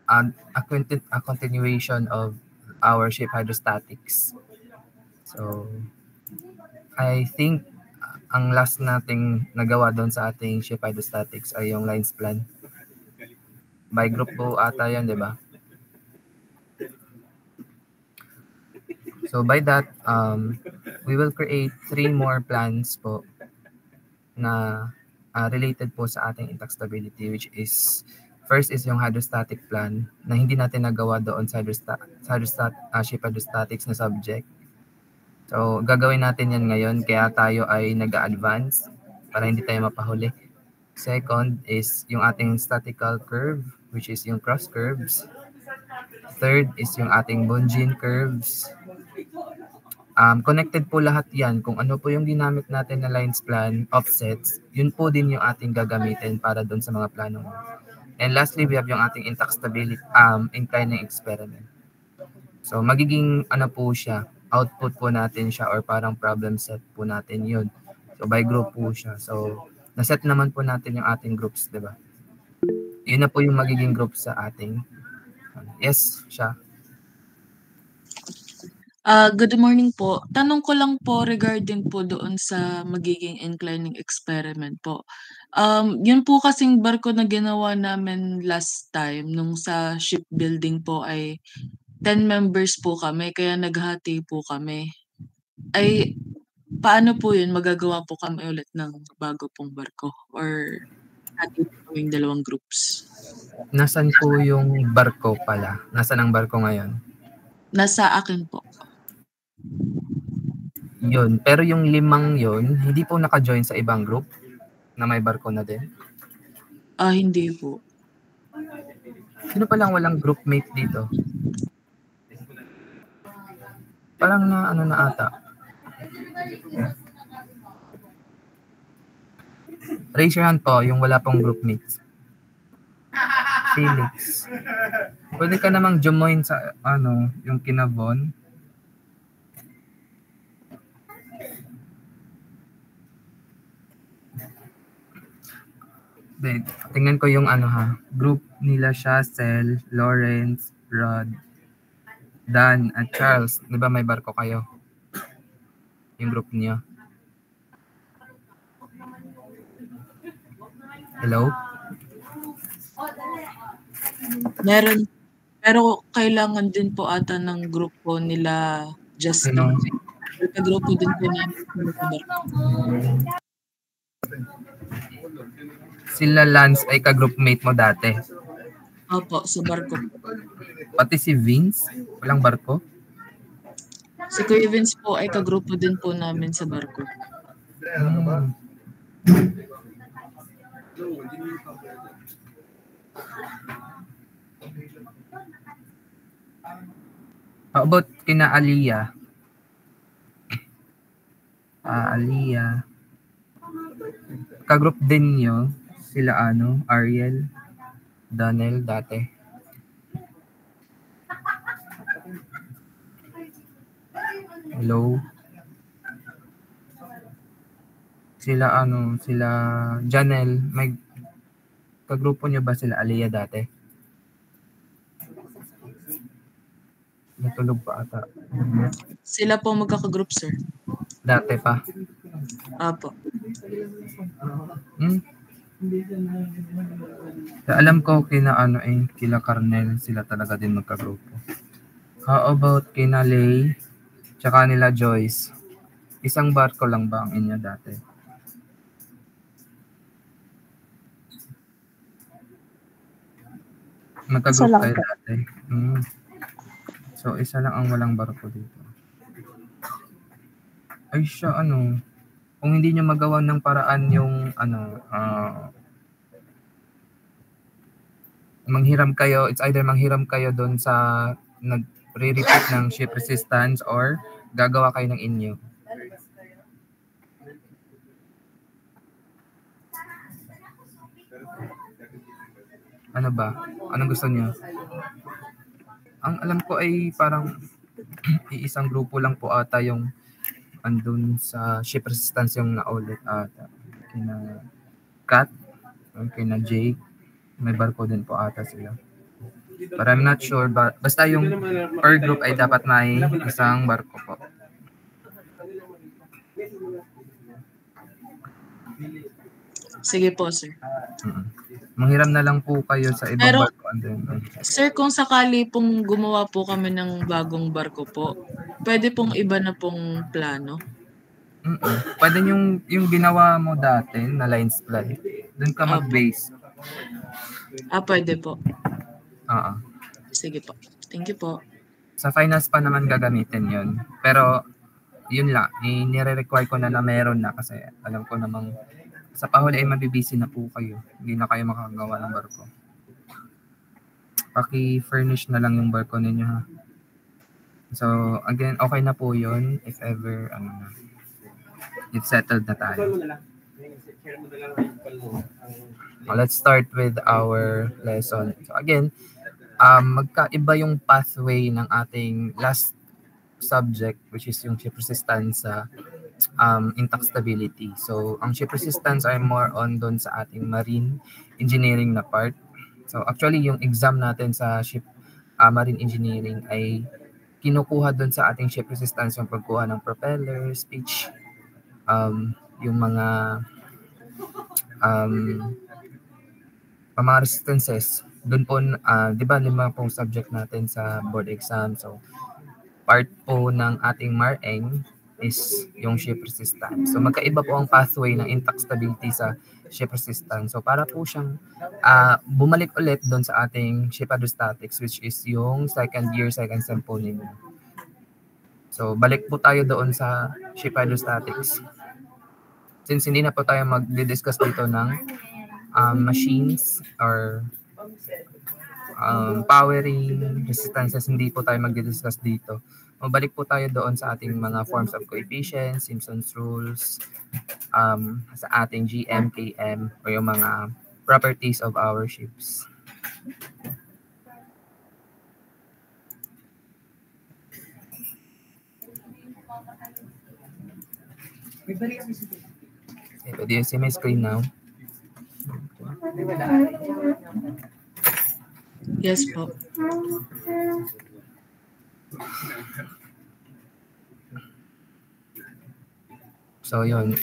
a continuation of our ship hydrostatics. So, I think ang last nating nagawa doon sa ating ship hydrostatics ay yung lines plan. By group po ata yan, di ba? So by that, we will create 3 more plans po na related po sa ating intact stability, which is first is yung hydrostatic plan na hindi natin nagawa doon sa ship hydrostatics na subject. So gagawin natin yan ngayon kaya tayo ay nag-advance para hindi tayo mapahuli. Second is yung ating statical curve, which is yung cross curves. Third is yung ating Bungean curves. Connected po lahat yan. Kung ano po yung ginamit natin na lines plan, offsets, yun po din yung ating gagamitin para doon sa mga plano mo. And lastly, we have yung ating intact stability, inclining experiment. So magiging ano po siya, output po natin siya or parang problem set po natin yun. So by group po siya. So naset naman po natin yung ating groups, di ba? Yun na po yung magiging group sa ating. Yes, siya. Good morning po. Tanong ko lang po regarding po doon sa magiging inclining experiment po. Yun po kasing barko na ginawa namin last time nung sa shipbuilding po ay 10 members po kami kaya naghati po kami. Ay paano po yun? Magagawa po kami ulit ng bago pong barko or hati po kaming 2 groups? Nasaan po yung barko pala? Nasaan ang barko ngayon? Nasa akin po. Yun. Pero yung 5 yun, hindi po naka-join sa ibang group na may barko na din? Hindi po. Sino palang walang groupmate dito? Parang na ano na ata. Raise your hand po, yung wala pong groupmates. Felix. Pwede ka namang join sa ano, yung kinabon. Tingnan ko yung ano ha. Group nila siya, Cel, Lawrence, Rod, Dan, at Charles. Di ba may barko kayo? Yung group niya. Hello? Meron. Pero kailangan din po ata ng grupo nila Justin. Grupo din po namin. Sila Lance ay ka-groupmate mo dati? Opo, sa barko. Pati si Vince? Walang barko? Si Kuya Vince po ay ka-grupo din po namin sa barko. How about kina Aliyah? Aliyah. Ka-group din nyo sila ano, Ariel, Daniel dati. Hello? Sila ano, sila Janelle, may kagrupo nyo ba sila Aliyah dati? Natulog pa ata. Sila po magkaka-group, sir. Dati pa? Apo. Alam ko kina ano kila Carnel, sila talaga din magkagrupo. How about kina Lay, tsaka nila Joyce? Isang barko lang ba ang inyo dati? Magkagroup kayo dati? So, isa lang ang walang barko dito. Ay siya, ano, kung hindi nyo magawa ng paraan yung, ano, manghiram kayo, it's either manghiram kayo doon sa nag-re-repeat ng ship resistance or gagawa kayo ng inyo. Ano ba? Anong gusto niyo? Ang alam ko ay parang iisang grupo lang po ata yung andun sa ship resistance yung naulit ata. Kina Kat, kina Jake, may barko din po ata sila. But I'm not sure, but basta yung per group ay dapat may isang barko po. Sige po, sir. Manghiram na lang po kayo sa ibang Pero, barko. And then, sir, kung sakali pong gumawa po kami ng bagong barko po, pwede pong iba na pong plano? Pwede yung ginawa mo dati na line split. Doon ka mag-base. Pwede po. Oo. Sige po. Thank you po. Sa finals pa naman gagamitin yun. Pero, yun lang. Nire-require ko na meron na kasi alam ko namang sa pahuli ay mabibisi na po kayo. Hindi na kayo makagawa ng barko. Paki-furnish na lang yung barko ninyo ha. So, again, okay na po yun if ever, it's settled na tayo. Let's start with our lesson. So, again, magkaiba yung pathway ng ating last subject, which is yung ship resistance sa intact stability. So, ang ship resistance ay more on doon sa ating marine engineering na part. So, actually, yung exam natin sa ship marine engineering ay kinukuha doon sa ating ship resistance yung pagkuha ng propellers, pitch, yung mga resistances. Doon po, di ba 5 pong subject natin sa board exam. So, part po ng ating MAREng is yung ship resistance. So, magkaiba po ang pathway ng intact stability sa ship resistance. So, para po siyang bumalik ulit doon sa ating ship hydrostatics, which is yung second year, second sem po ninyo. So, balik po tayo doon sa ship hydrostatics. Since hindi na po tayo mag-discuss dito ng machines or powering, resistances, hindi po tayo mag-discuss dito. Mabalik po tayo doon sa ating mga forms of coefficients, Simpson's rules, sa ating GM, KM, o yung mga properties of our ships. Okay, pwede you see my screen now? Yes po. So yun,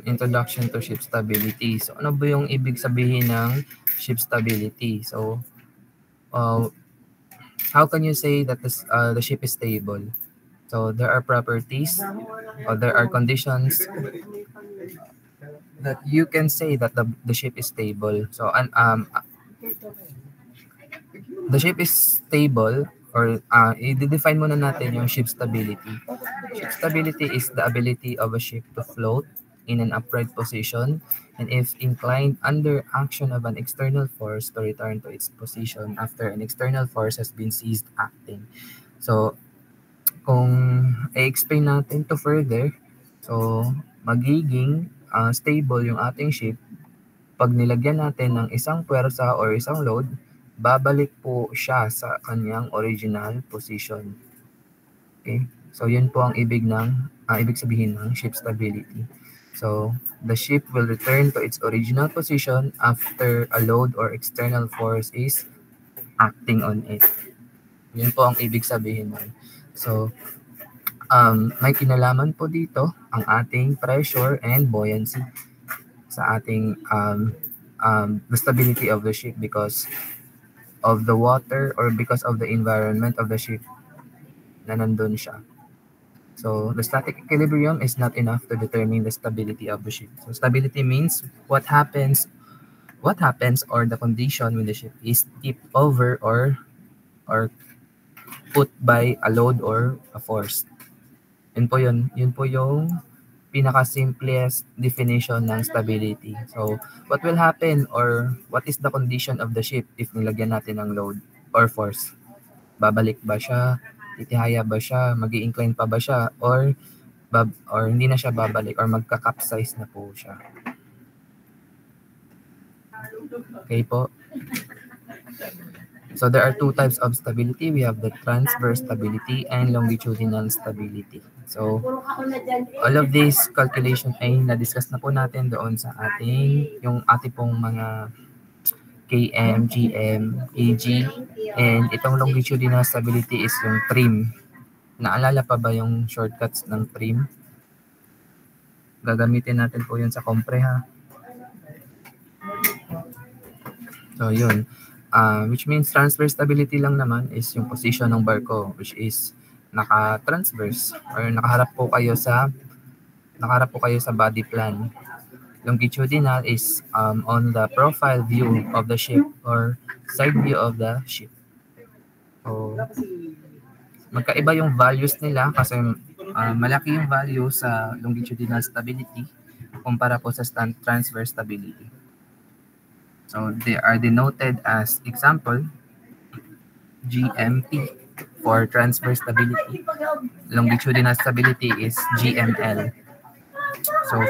introduction to ship stability. So ano ba yung ibig sabihin ng ship stability? So how can you say that the ship is stable? So there are properties or there are conditions that you can say that the ship is stable. So the ship is stable, or i-define muna natin yung ship stability. Ship stability is the ability of a ship to float in an upright position, and if inclined under action of an external force, to return to its position after an external force has been ceased acting. So, kung i-explain natin to further, so magiging stable yung ating ship pag nilagyan natin ng isang puwersa or isang load, babalik po siya sa kanyang original position. Okay? So, yun po ang ibig sabihin ng ship stability. So, the ship will return to its original position after a load or external force is acting on it. Yun po ang ibig sabihin nun. So, may kinalaman po dito ang ating pressure and buoyancy sa ating the stability of the ship because of the water or because of the environment of the ship na nandun siya. So, the static equilibrium is not enough to determine the stability of the ship. So, stability means what happens or the condition when the ship is tipped over or put by a load or a force. Yun po yun. Yun po yung pinaka-simplest definition ng stability. So, what will happen or what is the condition of the ship if nilagyan natin ng load or force? Babalik ba siya? Titihaya ba siya? Mag-i-incline pa ba siya? Or hindi na siya babalik or magka-capsize na po siya. Okay po? So, there are two types of stability. We have the transverse stability and longitudinal stability. So, all of these calculation ay na-discuss na po natin doon sa yung ating pong mga km, gm, kg, and itong longitudinal stability is yung trim. Naalala pa ba yung shortcuts ng trim? Gagamitin natin po yun sa compre, ha. So yun, which means transverse stability lang naman is yung position ng barko, which is naka-transverse or nakaharap po kayo sa body plan. Longitudinal is on the profile view of the ship or side view of the ship. So, magkaiba yung values nila kasi malaki yung value sa longitudinal stability kumpara po sa transverse stability. So, they are denoted as example, GMT for transverse stability. Longitudinal stability is GML. So,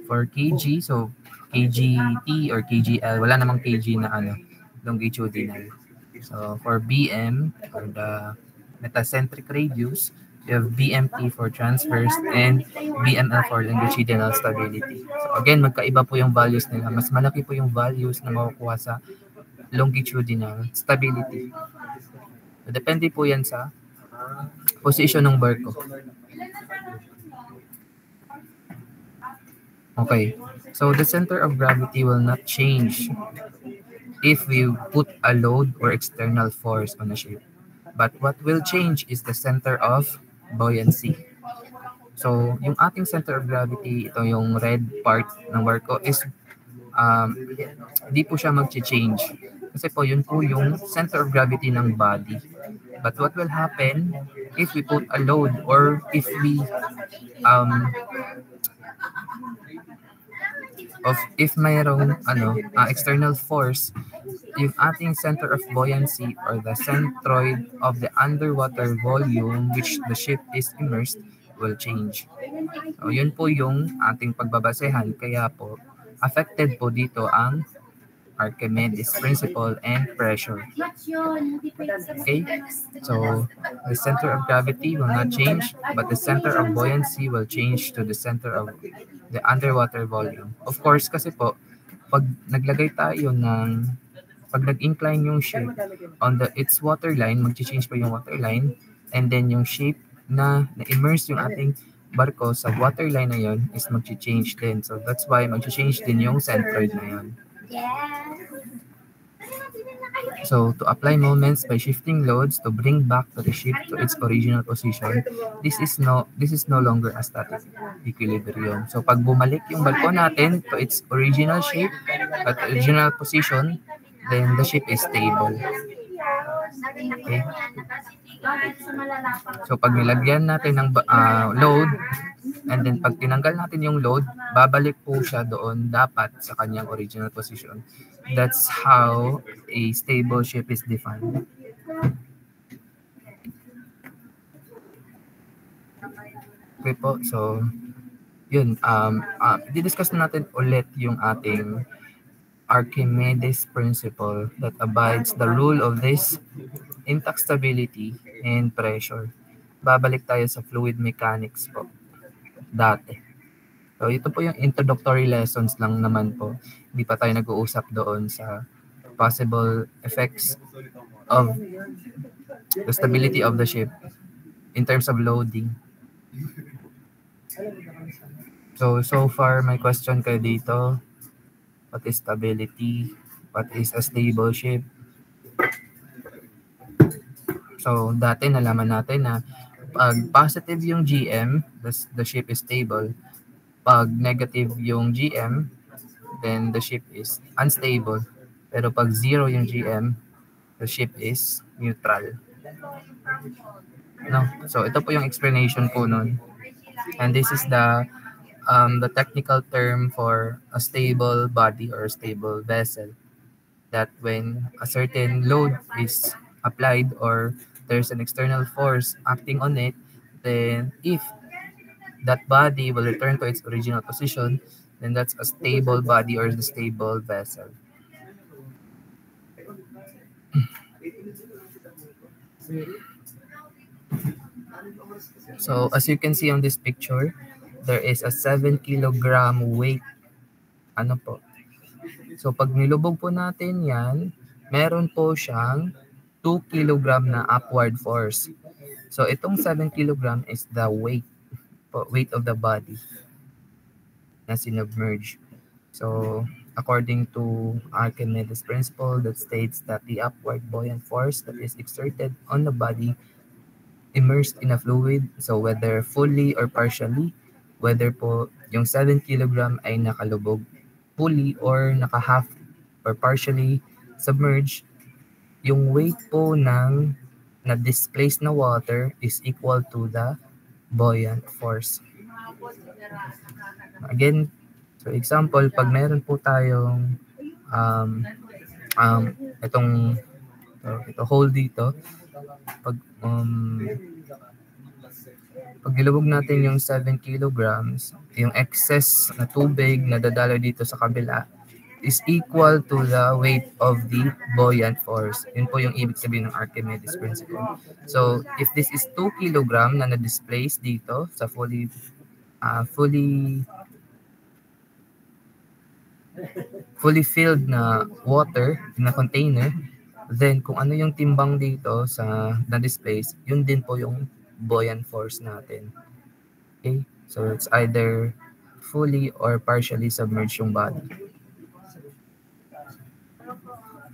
for kg, so kgt or kgl, wala namang kg na longitudinal. So for bm or the metacentric radius, you have bmt for transverse and bml for longitudinal stability. So again, magkaiba po yung values nila. Mas malaki po yung values na makukuha sa longitudinal stability. So, depende po yan sa position ng barko. Okay, so the center of gravity will not change if we put a load or external force on a ship. But what will change is the center of buoyancy. So, yung ating center of gravity, ito yung red part ng barko is di po siya mag-change. Kasi po, yun po yung center of gravity ng body. But what will happen if we put a load or if we if mayroong external force, yung ating center of buoyancy or the centroid of the underwater volume which the ship is immersed will change. So, yun po yung ating pagbabasehan. Kaya po, affected po dito ang Archimedes principle and pressure. Okay? So, the center of gravity will not change, but the center of buoyancy will change to the center of the underwater volume. Of course, kasi po, pag nag-incline yung ship on its waterline, mag-change pa yung waterline, and then yung shape na immerse yung ating barko sa waterline na yun is mag-change din. So, that's why mag-change din yung centroid na yun. So, to apply moments by shifting loads to bring back the ship to its original position, this is no longer a static equilibrium. So, pag bumalik yung barko natin to its original shape, at original position, then the ship is stable. Okay? So, pag nilagyan natin ng load, and then pag tinanggal natin yung load, babalik po siya doon dapat sa kanyang original position. That's how a stable ship is defined. Okay po, so yun, didiscuss na natin ulit yung ating Archimedes principle that abides the rule of this intact stability and pressure. Babalik tayo sa fluid mechanics po dati. So ito po yung introductory lessons lang naman po. Hindi pa tayo nag-uusap doon sa possible effects of the stability of the ship in terms of loading. So far, my question kayo dito, what is stability? What is a stable ship? So, dati nalaman natin na pag positive yung GM, the ship is stable. Pag negative yung GM, then the ship is unstable. Pero pag zero yung GM, the ship is neutral. No? So, ito po yung explanation po nun. And this is the technical term for a stable body or a stable vessel. That when a certain load is applied or there's an external force acting on it, then if that body will return to its original position, then that's a stable body or a stable vessel. So as you can see on this picture, there is a 7 kilogram weight So pag nilubog po natin yan, meron po siyang 2 kilogram na upward force. So itong 7 kilogram is the weight of the body na sinubmerge. So according to Archimedes' principle that states that the upward buoyant force that is exerted on the body immersed in a fluid, so whether fully or partially, whether po yung 7 kilogram ay nakalubog fully or naka-half or partially submerged, yung weight po ng na-displaced na water is equal to the buoyant force. Again, so example, pag meron po tayong ito hole dito, pag nilubog natin yung 7 kilograms, yung excess na tubig na dadalo dito sa kabila is equal to the weight of the buoyant force. Yun po yung ibig sabihin ng Archimedes principle. So, if this is 2 kilogram na na-displace dito sa fully filled na water na container, then kung ano yung timbang dito sa na-displace, yun din po yung buoyant force natin. Okay? So, it's either fully or partially submerged yung body.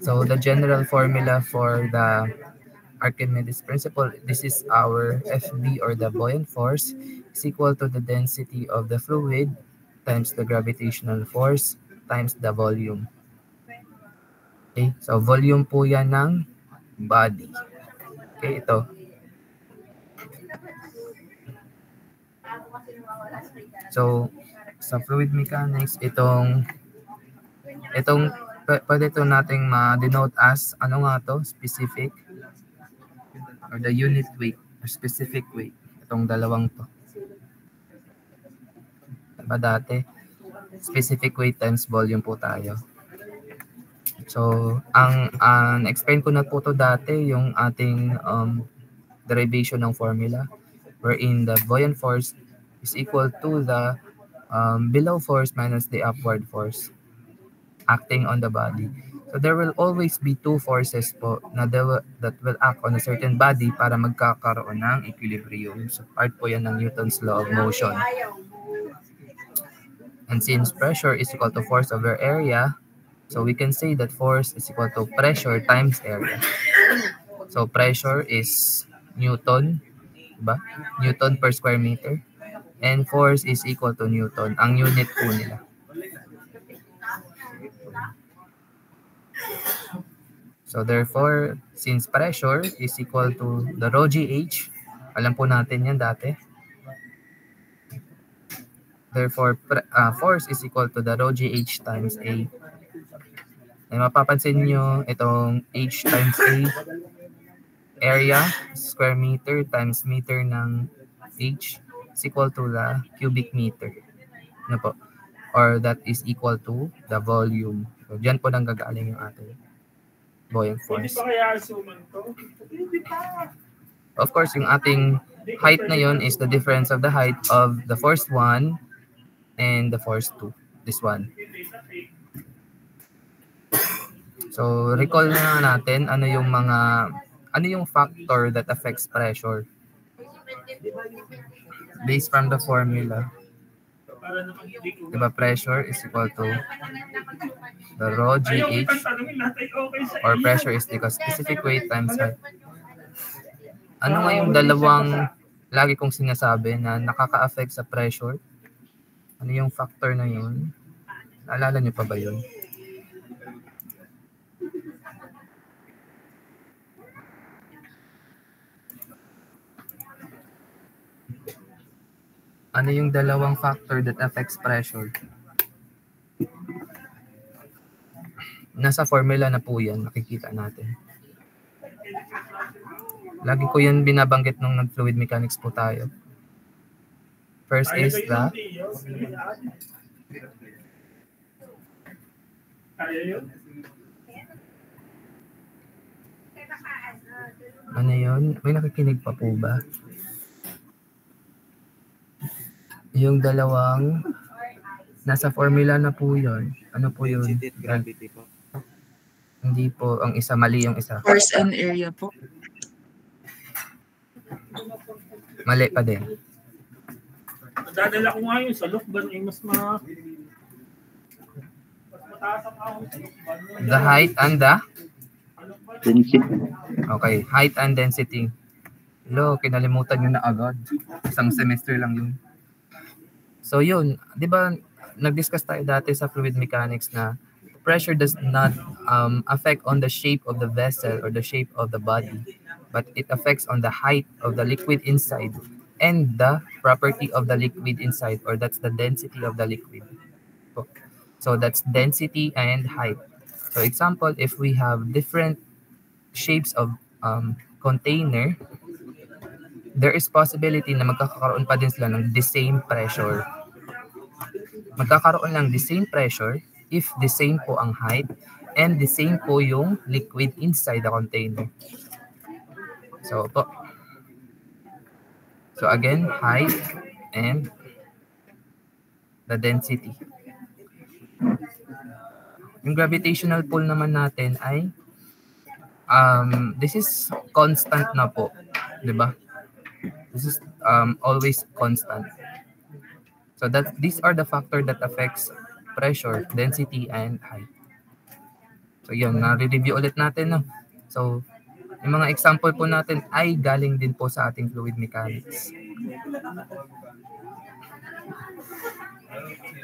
So the general formula for the Archimedes principle, this is our FB or the buoyant force is equal to the density of the fluid times the gravitational force times the volume. Okay, so volume po yan ng body. Okay, ito. So sa fluid mechanics, itong pwede ito nating ma-denote as, ano nga to? Specific or the unit weight or specific weight. Itong dalawang to. Diba dati? Specific weight times volume po tayo. So, ang explain ko na po to dati, yung ating derivation ng formula wherein the buoyant force is equal to the below force minus the upward force acting on the body. So there will always be two forces po na that will act on a certain body para magkakaroon ng equilibrium. So part po yan ng Newton's law of motion. And since pressure is equal to force over area, so we can say that force is equal to pressure times area. So pressure is Newton, diba? Newton per square meter. And force is equal to Newton. Ang unit po nila. So therefore, since pressure is equal to the rho GH, alam po natin yan dati. Therefore, force is equal to the rho GH times A. And mapapansin nyo, itong H times A, area, square meter times meter ng H is equal to the cubic meter. Ano po? Or that is equal to the volume. So, dyan po nang gagaling yung ating buoyant force. Of course, yung ating height na yun is the difference of the height of the first one and the first two. This one. So, recall na natin ano yung factor that affects pressure. Based from the formula. Diba, pressure is equal to the rho GH or pressure is equal to specific weight times height. Ano nga yung dalawang lagi kong sinasabi na nakaka-affect sa pressure? Ano yung factor na yun? Naalala niyo pa ba yun? Ano yung dalawang factor that affects pressure? Nasa formula na po yan, nakikita natin. Lagi ko yan binabanggit nung nag-fluid mechanics po tayo. First is the... Ano yun? May nakikinig pa po ba? Yung dalawang Nasa formula na po yun. Ano po yun? Density at gravity po. Hindi po. Ang isa, mali yung isa. Force and area po. Mali pa din. Dadala ko nga yun sa Lukban ay mas mataas ang ahon sa Lukban. The height and the? Density. Okay, height and density. Hello, kinalimutan nyo na agad. Isang semester lang yun. So yun, di ba nag-discuss tayo dati sa fluid mechanics na pressure does not affect on the shape of the vessel or the shape of the body, but it affects on the height of the liquid inside and the property of the liquid inside, or that's the density of the liquid. So that's density and height. So example, if we have different shapes of container, there is possibility na magkakaroon pa din sila ng the same pressure. Magkakaroon lang the same pressure if the same po ang height and the same po yung liquid inside the container. So again, height and the density. Yung gravitational pull naman natin ay this is constant na po, 'di ba? This is always constant. So that these are the factor that affects pressure, density, and height. So yun, na-review ulit natin. No? So yung mga example po natin ay galing din po sa ating fluid mechanics.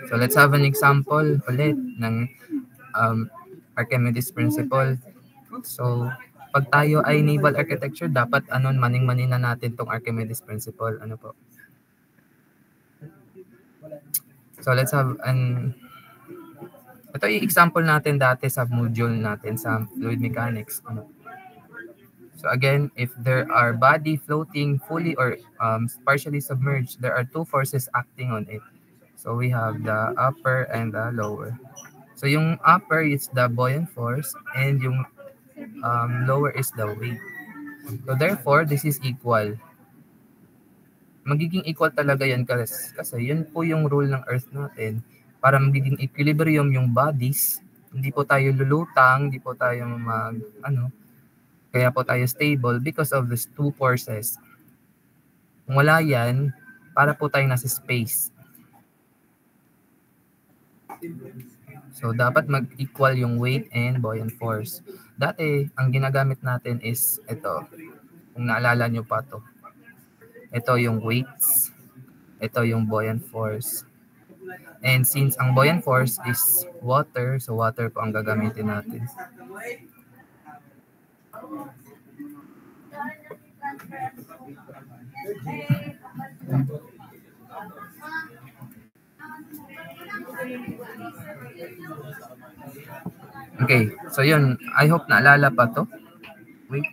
So let's have an example ulit ng Archimedes principle. So pag tayo ay naval architecture, dapat maning-manin na natin tong Archimedes principle. Ano po? So let's have ito yung example natin dati sa module natin sa fluid mechanics. So again, if there are body floating fully or partially submerged, there are two forces acting on it. So we have the upper and the lower. So yung upper is the buoyant force and yung lower is the weight. So therefore, this is equal. Magiging equal talaga yan kasi yun po yung rule ng Earth natin. Para magiging equilibrium yung bodies, hindi po tayo lulutang, hindi po tayo kaya po tayo stable because of these two forces. Kung wala yan, para po tayo nasa space. So dapat mag-equal yung weight and buoyant force. Dati, ang ginagamit natin is ito. Kung naalala nyo pa to. Ito yung weights. Ito yung buoyant force. And since ang buoyant force is water, so water po ang gagamitin natin. Okay, so yun. I hope naalala pa to. Wait.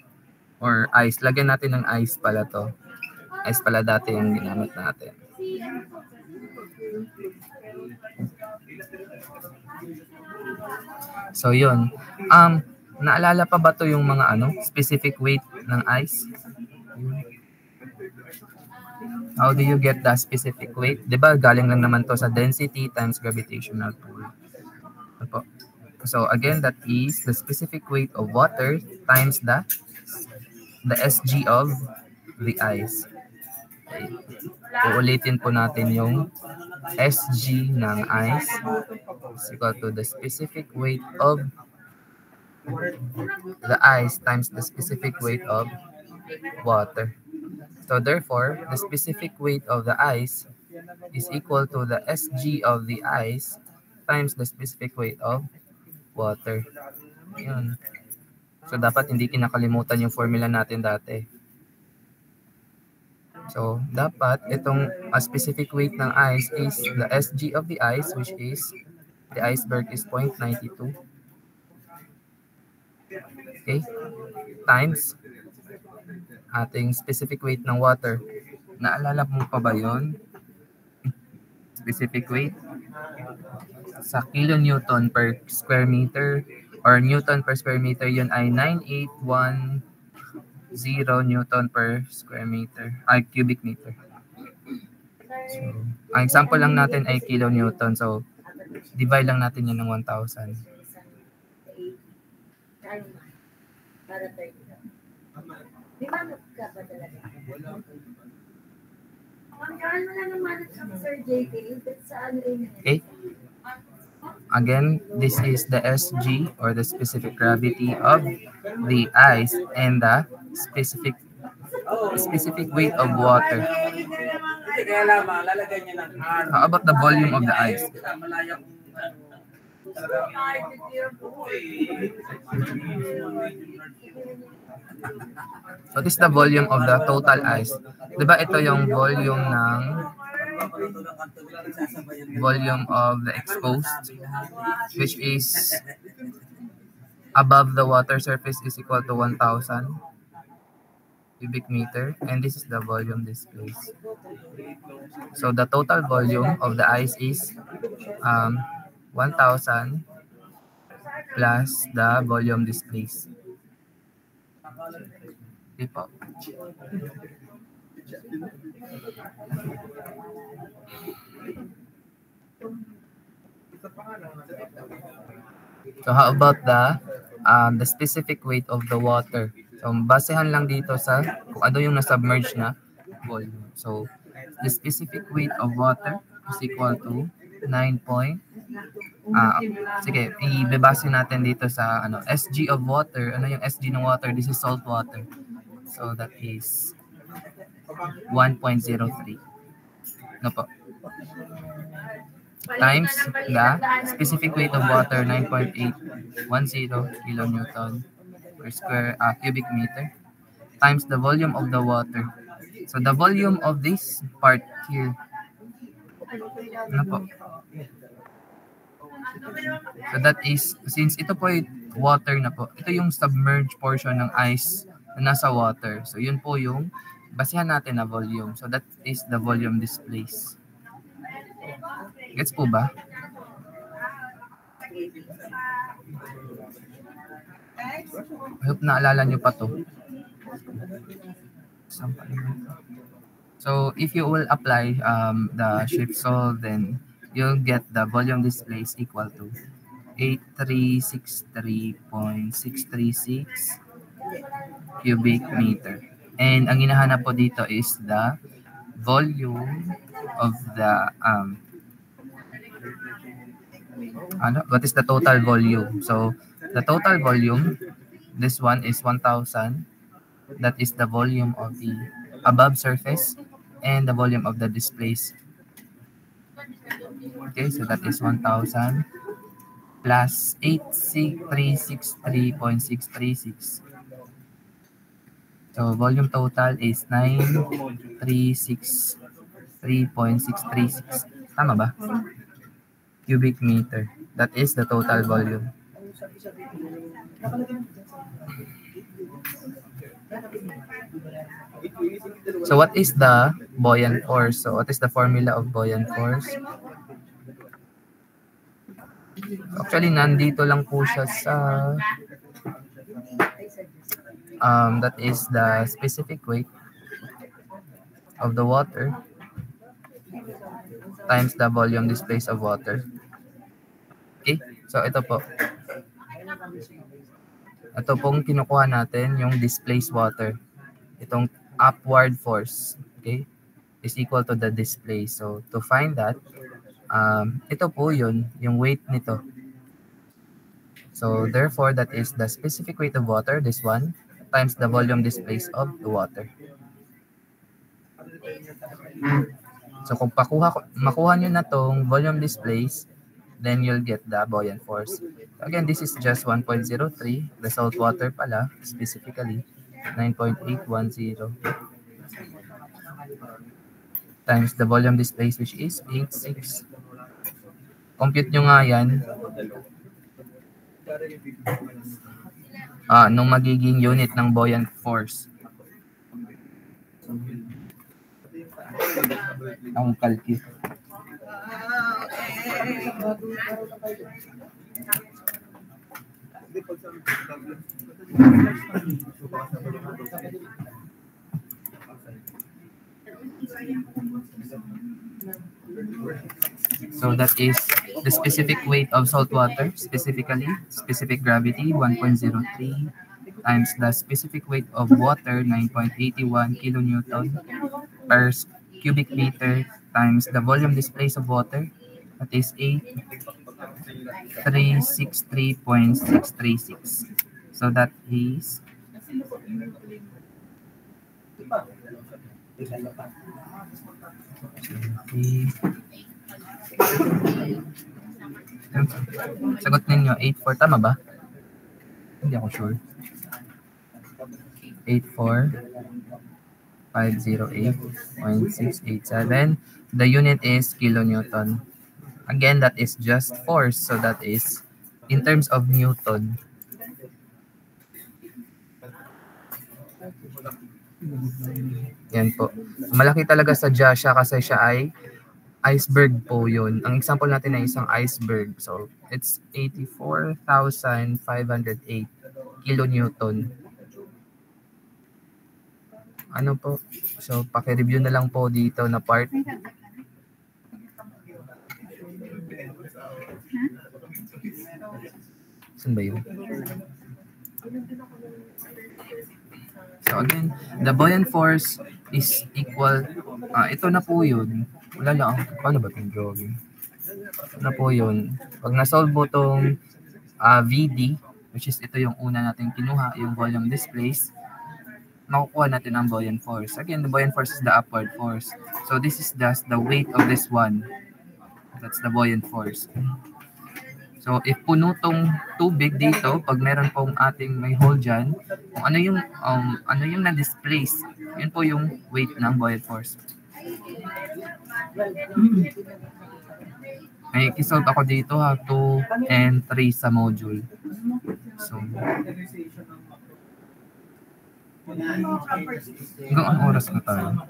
Or ice. Lagyan natin ng ice pala to. Ice pala dati yung ginamit natin. So yun. Naalala pa ba to yung mga specific weight ng ice? How do you get the specific weight? 'Di ba galing lang naman to sa density times gravitational pull. So again, that is the specific weight of water times the SG of the ice. Okay. Uulitin po natin yung SG ng ice is equal to the specific weight of the ice times the specific weight of water. So therefore, the specific weight of the ice is equal to the SG of the ice times the specific weight of water. Yun. So dapat hindi kinakalimutan yung formula natin dati. So dapat itong specific weight ng ice is the SG of the ice, which is the iceberg is 0.92. Okay? Times ating specific weight ng water. Naalala mo pa ba yun? Specific weight sa kilonewton per square meter or newton per square meter, yun ay 9810 newton per square meter, cubic meter. So, ang example lang natin ay kilonewton. So, divide lang natin yan ng 1,000. Para 30. Di ba ka ba talaga? Ano lang naman sa Sir JK, sa ano yun? Okay? Again, this is the SG or the specific gravity of the ice and the specific weight of water. How about the volume of the ice? What is the volume of the total ice? Diba ito yung volume of the exposed, which is above the water surface is equal to 1,000 cubic meter, and this is the volume displaced. So the total volume of the ice is 1,000 plus the volume displaced. Okay po. So how about the specific weight of the water? So basehan lang dito sa kung ano yung na-submerge na volume. So the specific weight of water is equal to 9. Sige, ibebase natin dito sa SG of water. Ano yung SG ng water? This is salt water. So that is 1.03. No po. Times the specific weight of water, 9.810 kilonewton per square cubic meter, times the volume of the water. So the volume of this part here, ano po? So that is, since ito po ay water na po, ito yung submerged portion ng ice na nasa water. So yun po yung basehan natin na volume. So that is the volume displaced. Gets po ba? I hope naalala nyo pa to. So if you will apply the shift solve, then you'll get the volume displaced equal to 8363.636 cubic meter. And ang hinahanap po dito is the volume of the what is the total volume? So the total volume, this one is 1,000. That is the volume of the above surface and the volume of the displaced. Okay, so that is 1,000 plus 8363.636. So volume total is 9363.636. Tama ba? Cubic meter. That is the total volume. So what is the buoyant force? So what is the formula of buoyant force? Actually, nandito lang po siya sa that is the specific weight of the water times the volume displaced of water. Okay? So ito po. Ito pong kinukuha natin yung displaced water. Itong upward force, okay, is equal to the displaced. So to find that, ito po yun, yung weight nito. So therefore, that is the specific weight of water, this one, times the volume displaced of the water. So kung makuha nyo na tong volume displaced, then you'll get the buoyant force. Again, this is just 1.03. The salt water pala, specifically, 9.810 times the volume displaced, which is 86. Compute nyo nga yan. Nung magiging unit ng buoyant force. Ang kalkit. So that is the specific weight of salt water, specifically, specific gravity, 1.03 times the specific weight of water, 9.81 kilonewton per cubic meter times the volume displaced of water, that is 8363.636. So that is sagot ninyo 84, tama ba? Hindi ako sure. 84508.687. The unit is kilonewton. Again, that is just force, so that is in terms of newton. Yan po. Malaki talaga sadya siya kasi siya ay iceberg po yun. Ang example natin ay isang iceberg. So, it's 84,508 kilonewton. Ano po? So, paki-review na lang po dito na part. Saan ba yun? So again, the buoyant force is equal, ito na po yun. Wala lang, paano ba itong drawing? Ito na po yun. Pag nasolve mo itong VD, which is ito yung una natin kinuha, yung volume displaced, makukuha natin ang buoyant force. Again, the buoyant force is the upward force. So this is just the weight of this one. That's the buoyant force. So, if puno tong tubig dito, pag meron pong ating may hole dyan, kung ano yung na-displace, yun po yung weight ng buoyant force. May kisolve ako dito 2 and 3 sa module. So, hanggang ang oras na tayo?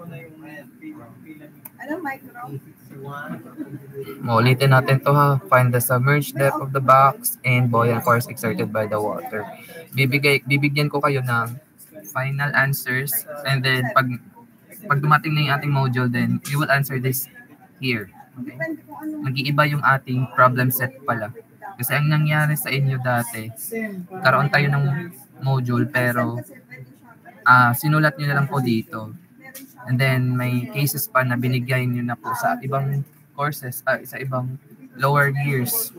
Ulitin natin to Find the submerged depth of the box and buoyant force exerted by the water. Bibigyan ko kayo ng final answers, and then pag dumating na yung ating module, then you will answer this here. Okay? Mag-iiba yung ating problem set pala. Kasi ang nangyari sa inyo dati, karoon tayo ng module pero sinulat nyo na lang po dito. And then may cases pa na binigay nyo na po sa ibang courses, sa ibang lower years.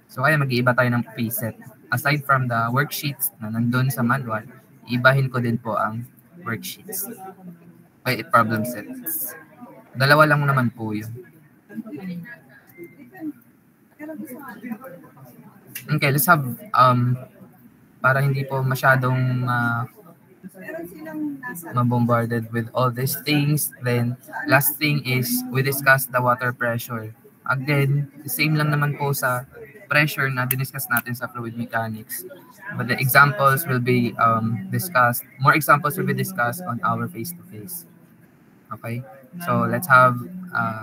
So kaya mag-iiba tayo ng preset. Aside from the worksheets na nandun sa manual, iibahin ko din po ang worksheets. Okay, problem sets. Dalawa lang naman po yun. Okay, let's have, para hindi po masyadong mabombarded with all these things. Then, last thing is, we discussed the water pressure. Again, the same lang naman po sa pressure na diniscuss natin sa fluid mechanics. But the examples will be discussed, more examples will be discussed on our face-to-face. Okay? So, let's have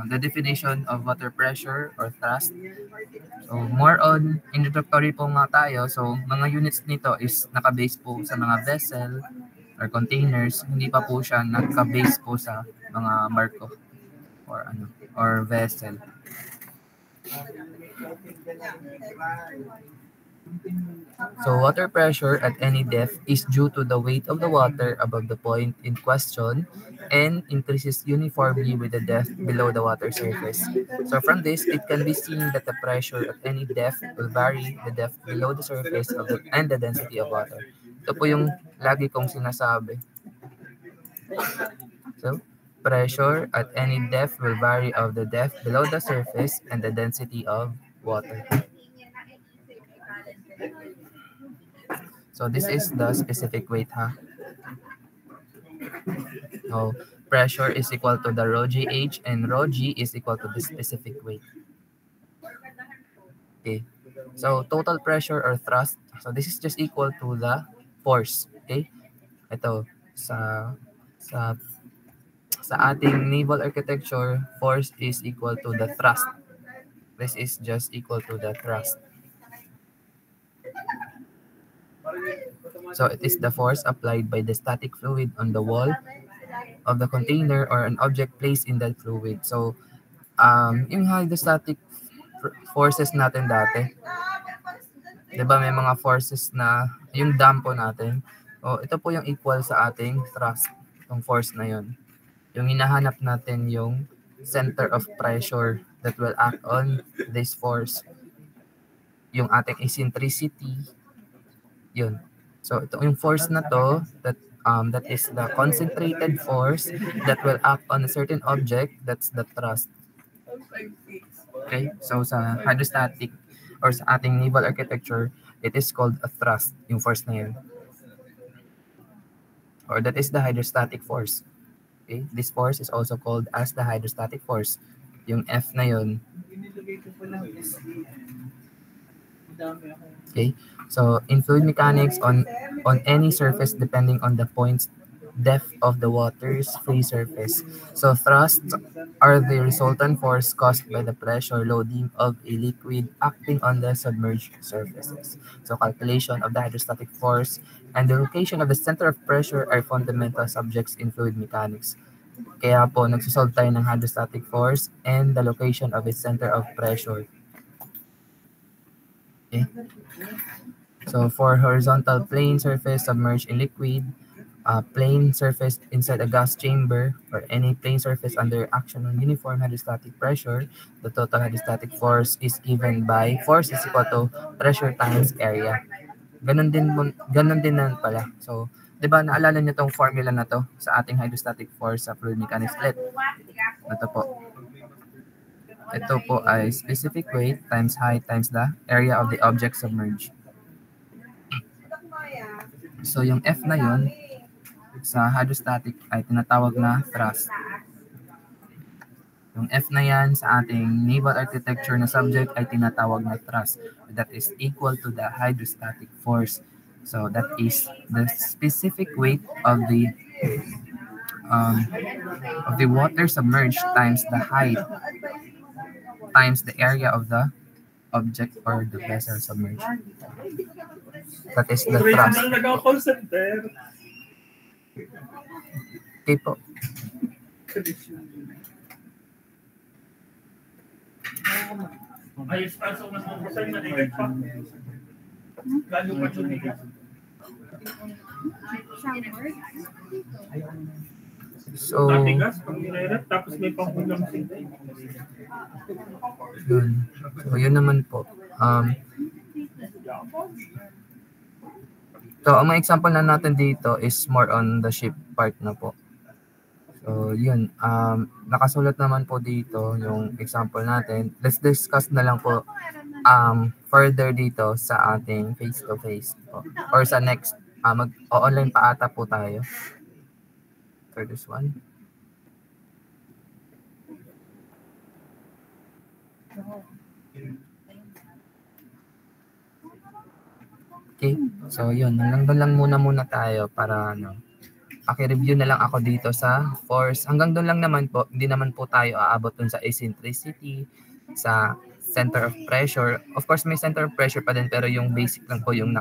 the definition of water pressure or thrust. So, more on introductory po nga tayo. So, mga units nito is naka-base po sa mga vessel or containers. Hindi pa po siya naka-base po sa mga barko or vessel. So, water pressure at any depth is due to the weight of the water above the point in question and increases uniformly with the depth below the water surface. So, from this, it can be seen that the pressure at any depth will vary the depth below the surface and the density of water. Ito po yung lagi kong sinasabi. So, pressure at any depth will vary of the depth below the surface and the density of water. So this is the specific weight, So pressure is equal to the rho GH and rho G is equal to the specific weight. Okay. So total pressure or thrust. So this is just equal to the force. Okay. Ito sa ating naval architecture, force is equal to the thrust. This is just equal to the thrust. So it is the force applied by the static fluid on the wall of the container or an object placed in that fluid. So yung hydrostatic forces natin dati. Diba may mga forces na yung dam po natin. O ito po yung equal sa ating thrust, yung force na yun. Yung hinahanap natin yung center of pressure that will act on this force. Yung ating eccentricity, yun. So ito yung force na to that is the concentrated force that will act on a certain object, that's the thrust. Okay? So sa hydrostatic or sa ating naval architecture, it is called a thrust, yung force na yun. Or that is the hydrostatic force. Okay? This force is also called as the hydrostatic force. Yung F na yun. Okay? So in fluid mechanics, on any surface depending on the point's depth of the water's free surface. So thrusts are the resultant force caused by the pressure loading of a liquid acting on the submerged surfaces. So calculation of the hydrostatic force and the location of the center of pressure are fundamental subjects in fluid mechanics. Kaya po nagsosolve tayo ng hydrostatic force and the location of its center of pressure. Okay. So for horizontal plane surface submerged in liquid, plane surface inside a gas chamber, or any plane surface under action on uniform hydrostatic pressure, the total hydrostatic force is given by force is equal to pressure times area. Ganun din na pala. So, di ba naalala niyo tong formula na to sa ating hydrostatic force sa fluid mechanics ulit? Ito po. Ito po ay specific weight times height times the area of the object submerged. So yung F na yun sa hydrostatic ay tinatawag na thrust. Yung F na yan sa ating naval architecture na subject ay tinatawag na thrust. That is equal to the hydrostatic force. So that is the specific weight of the water submerged times the height times the area of the object or the vessel submerged. That is the thrust. Okay po. Ayos pa sa mas mabusay na nagay pa. Lalo pa siya. So, Matigas, pag nireret, tapos may pangkulang sila. yun. So, yun naman po. So, ang mga example na natin dito is more on the ship part na po. So, yun. Nakasulat naman po dito yung example natin. Let's discuss na lang po further dito sa ating face-to-face po. Or sa next, mag-online pa ata po tayo. For this one. Okay. So, yun. Hanggang doon lang muna tayo para paki-review na lang ako dito sa force. Hanggang doon lang naman po. Hindi naman po tayo aabot dun sa eccentricity, sa center of pressure. Of course, may center of pressure pa din, pero yung basic lang po, yung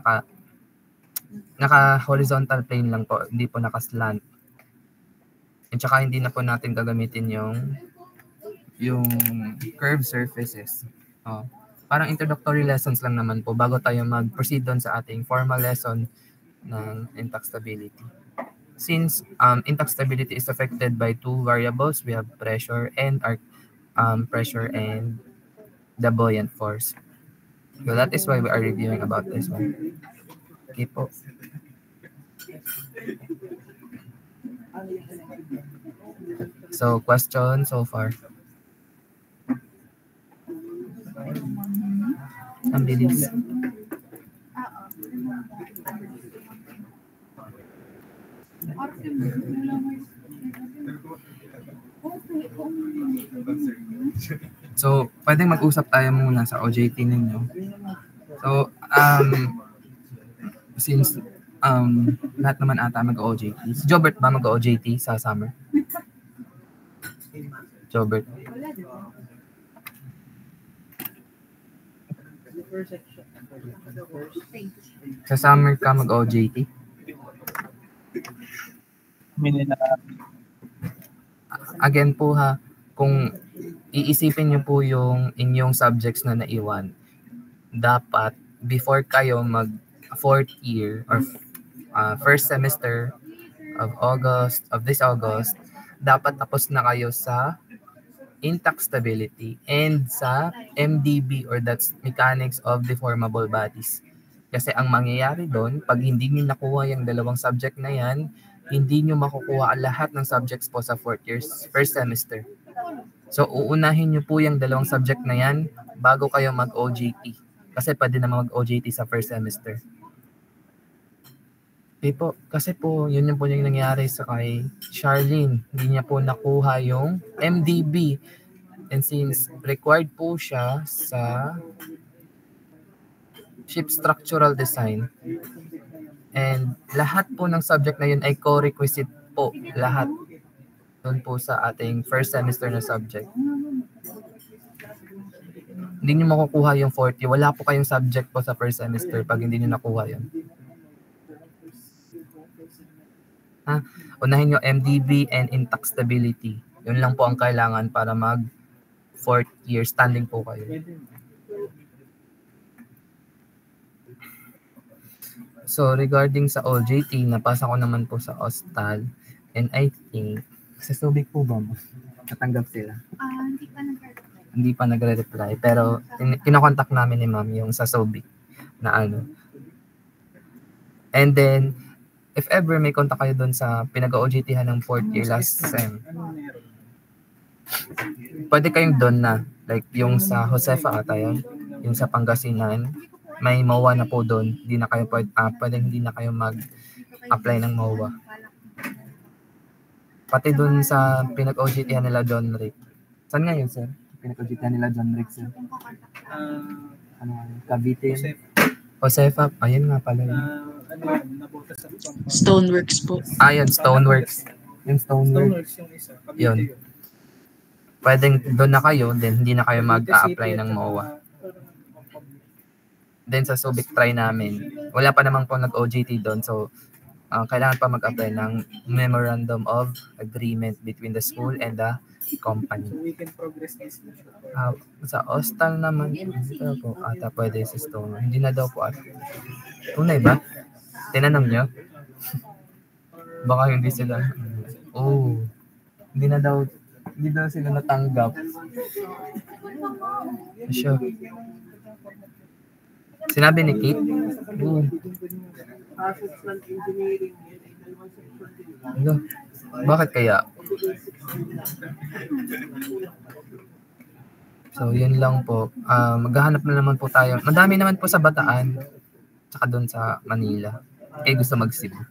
naka-horizontal plane lang po. Hindi po naka-slant. At saka hindi na po natin gagamitin yung curved surfaces. Parang introductory lessons lang naman po bago tayo mag-proceed doon sa ating formal lesson ng intact stability. Since intact stability is affected by two variables, we have pressure and the buoyant force. So that is why we are reviewing about this one. Okay po. So, question so far? Ang bilis. So, pwedeng mag-usap tayo muna sa OJT ninyo. So, since lahat naman ata mag-OJT. Si Jobert ba mag-OJT sa summer? Jobert. Sa summer ka mag-OJT? Again po ha, kung iisipin nyo po yung inyong subjects na naiwan. Dapat, before kayo mag fourth year or first semester of this August, dapat tapos na kayo sa intact stability and sa MDB or that's mechanics of deformable bodies. Kasi ang mangyayari doon, pag hindi nyo nakuha yung dalawang subject na yan, hindi nyo makukuha lahat ng subjects po sa first semester. So, uunahin nyo po yung dalawang subject na yan bago kayo mag-OJT. Kasi pwede na mag-OJT sa first semester. Kasi po, yun yung po yung nangyari sa kay Charlene. Hindi niya po nakuha yung MDB. And since required po siya sa ship structural design, and lahat po ng subject na yun ay co-requisite po. Lahat. Doon po sa ating first semester na subject. Hindi niyo makukuha yung 40. Wala po kayong subject po sa first semester pag hindi niyo nakuha yun. Unahin yung MDB and intact stability. Yun lang po ang kailangan para mag fourth year standing po kayo. So regarding sa OJT, napasa ko naman po sa OSTAL, and I think sa Subic po ba natanggap sila? Hindi pa nagre-reply. Pero kinokontak namin ni ma'am yung sa Subic na ano. And then if ever may contact kayo doon sa pinag-OJT-han ng fourth year last sem, pwede kayong doon na. Like yung sa Josefa ata yun, yung sa Pangasinan, may MOA na po doon. Hindi na kayo hindi na kayo mag-apply ng MOA. Pati doon sa pinag-OJT-han nila John Rick. Saan nga yun, sir? Pinag-OJT-han nila John Rick, sir? Cavite. Josefa, ayun nga pala yun. Stoneworks po. Yun, Stoneworks. Yung Stoneworks. Yun. Pwedeng doon na kayo, then hindi na kayo mag-a-apply ng MOA. Then sa Subic try namin, wala pa naman po nag-OJT doon, so kailangan pa mag-apply ng Memorandum of Agreement between the school and the company. Sa OSTAL naman, ito po, ata pwede sa Stone. Hindi na daw po ata. Tunay ba? Tinanong nyo? Baka hindi sila. Hindi daw sila natanggap. Sure. Sinabi ni Kate? Bakit kaya? So, yun lang po. Maghahanap na naman po tayo. Madami naman po sa Bataan. Tsaka doon sa Manila. Gusto mag-Cebu.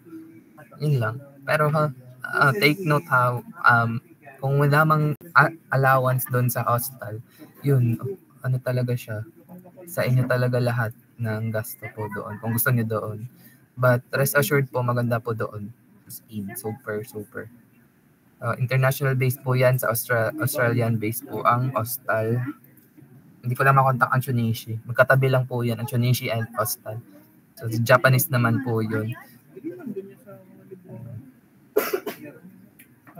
Yun lang. Pero take note kung wala mang allowance doon sa hostel, yun, ano talaga siya. Sa inyo talaga lahat ng gasto po doon. Kung gusto niyo doon. But rest assured po, maganda po doon. Super. International based po yan. Sa Australian based po ang hostel. Hindi ko lang makontak ang Chunichi. Magkatabi lang po yan, ang Chunichi and hostel. So, Japanese naman po yun.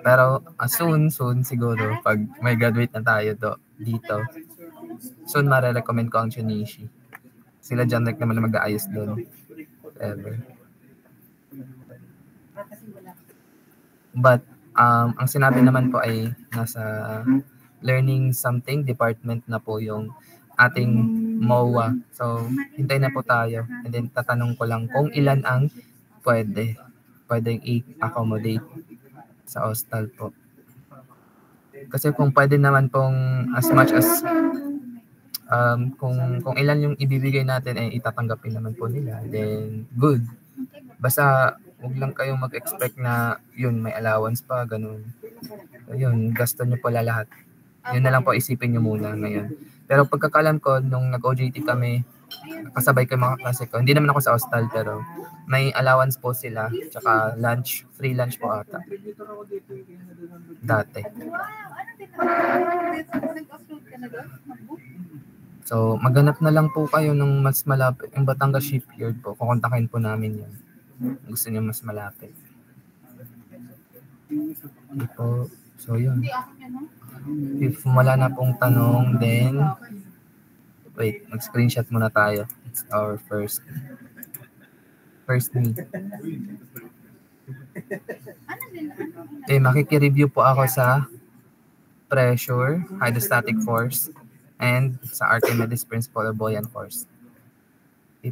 Pero soon siguro, pag may graduate na tayo dito, soon mare-recommend ko ang Chunichi. Sila John Rick naman na mag-aayos doon. Ever. But, ang sinabi naman po ay nasa learning something department na po yung ating MOA. So, hintay na po tayo. And then, tatanong ko lang kung ilan ang pwedeng i-accommodate sa hostel po. Kasi kung pwede naman pong as much as kung ilan yung ibibigay natin ay itatanggapin naman po nila, then good. Basta huwag lang kayong mag-expect na yun, may allowance pa, ganun. So, yun, gasto nyo pala lahat. Yun na lang po isipin nyo muna ngayon. Pero pagkakalam ko, nung nag-OJT kami, kasabay ko mga klase ko. Hindi naman ako sa hostel, pero may allowance po sila. Tsaka lunch, free lunch po ata. Dati. So, maghanap na lang po kayo ng mas malapit. Yung Batangas Shipyard po, kukontakin po namin yan. Gusto niyo mas malapit. Hindi po. So, yun. If wala na pong tanong, then, wait, mag-screenshot muna tayo. It's our first meet. Okay, makikireview po ako sa pressure, hydrostatic force, and sa Archimedes principle of buoyant force. Okay,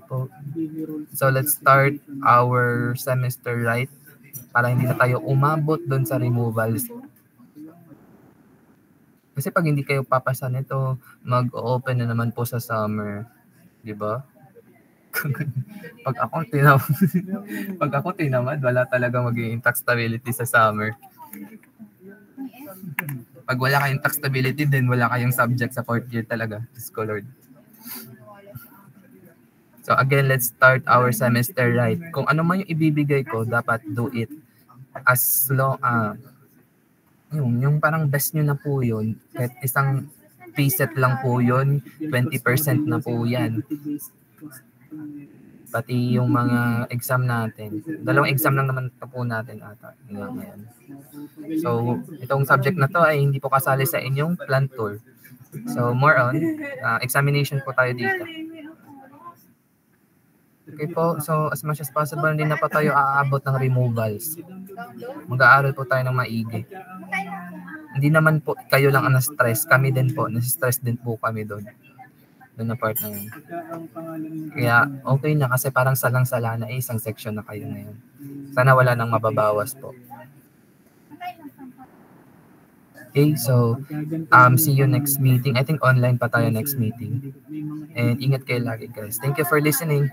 so let's start our semester right para hindi na tayo umabot doon sa removals. Kasi pag hindi kayo papasa nito, mag-open na naman po sa summer. Di ba? Pag ako tinamad, wala talaga magiging tax stability sa summer. Pag wala kayong tax stability, then wala kayong subject sa fourth year talaga. Diyos ko Lord. So again, let's start our semester right. Kung ano man yung ibibigay ko, dapat do it. As long, yung parang best nyo na po yun. Kahit isang preset lang po yun, 20% na po yan. Pati yung mga exam natin. 2 exam lang naman po natin ata. Ngayon. So, itong subject na to ay hindi po kasali sa inyong plant tour. So, more on, examination po tayo dito. Okay po, so as much as possible, hindi na pa tayo aabot ng removals. Mag-aaral po tayo ng maigi. Hindi naman po kayo lang ang na-stress. Kami din po, na-stress din po kami doon. Doon na part na yun. Kaya okay na kasi parang salang-sala na isang section na kayo ngayon. Sana wala nang mababawas po. Okay, so see you next meeting. I think online pa tayo next meeting. And ingat kayo lagi guys. Thank you for listening.